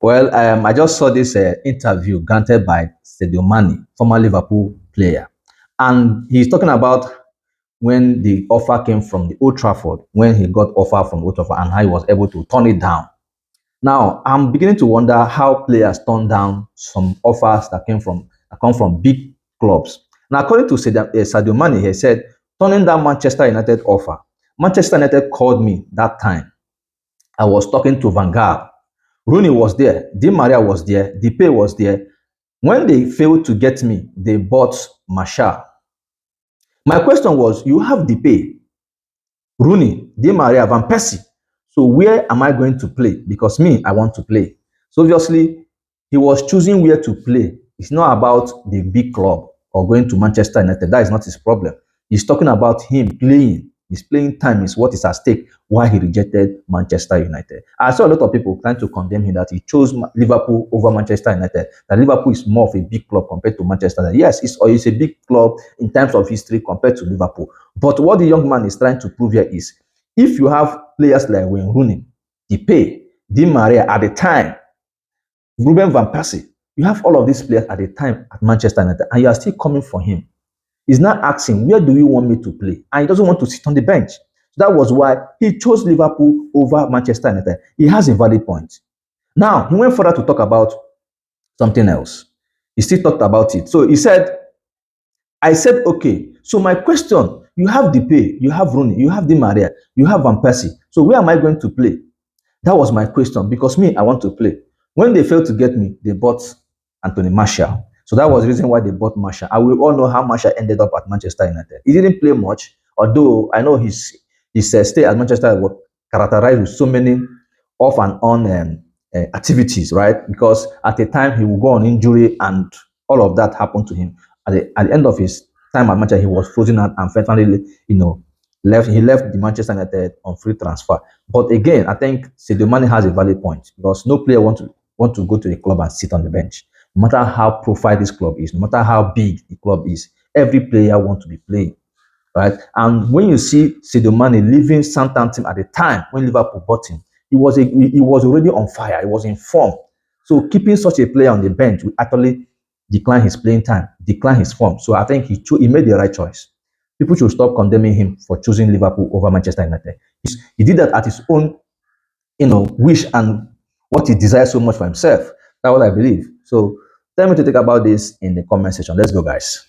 Well, I just saw this interview granted by Sadio Mané, former Liverpool player, and he's talking about when the offer came from the Old Trafford, when he got offer from Old Trafford, and how he was able to turn it down. Now, I'm beginning to wonder how players turn down some offers that come from big clubs. Now, according to Sadio Mane, he said turning down Manchester United offer. Manchester United called me that time. I was talking to Van Gaal. Rooney was there. Di Maria was there. Depay was there. When they failed to get me, they bought Marshall. My question was, you have Depay, Rooney, Di Maria, Van Persie. So where am I going to play? Because me, I want to play. So obviously, he was choosing where to play. It's not about the big club or going to Manchester United. That is not his problem. He's talking about him playing. His playing time is what is at stake. Why he rejected Manchester United. I saw a lot of people trying to condemn him that he chose Liverpool over Manchester United. That Liverpool is more of a big club compared to Manchester United. Yes, it's a big club in terms of history compared to Liverpool. But what the young man is trying to prove here is, if you have players like Wayne Rooney, Depay, Di Maria at the time, Ruben Van Persie, you have all of these players at the time at Manchester United, and you are still coming for him. He's not asking, where do you want me to play? And he doesn't want to sit on the bench. So that was why he chose Liverpool over Manchester United. He has a valid point. Now, he went further to talk about something else. He still talked about it. So he said, I said, okay. So my question, you have Depay, you have Rooney, you have Di Maria, you have Van Persie. So where am I going to play? That was my question, because me, I want to play. When they failed to get me, they bought Anthony Martial. So that was the reason why they bought Martial. And we all know how Martial ended up at Manchester United. He didn't play much, although I know his stay at Manchester was characterized with so many off and on activities, right? Because at the time he would go on injury and all of that happened to him. At the end of his time at Manchester, he was frozen out and finally, left. He left the Manchester United on free transfer. But again, I think Sadio Mane has a valid point, because no player want to go to a club and sit on the bench. No matter how profile this club is, no matter how big the club is, every player wants to be playing, right? And when you see Sadio Mane leaving Southampton at the time when Liverpool bought him, he was already on fire. He was in form. So keeping such a player on the bench will actually decline his playing time, decline his form. So I think he made the right choice. People should stop condemning him for choosing Liverpool over Manchester United. He did that at his own, wish and what he desires so much for himself. That's what I believe. So tell me to think about this in the comment section. Let's go, guys.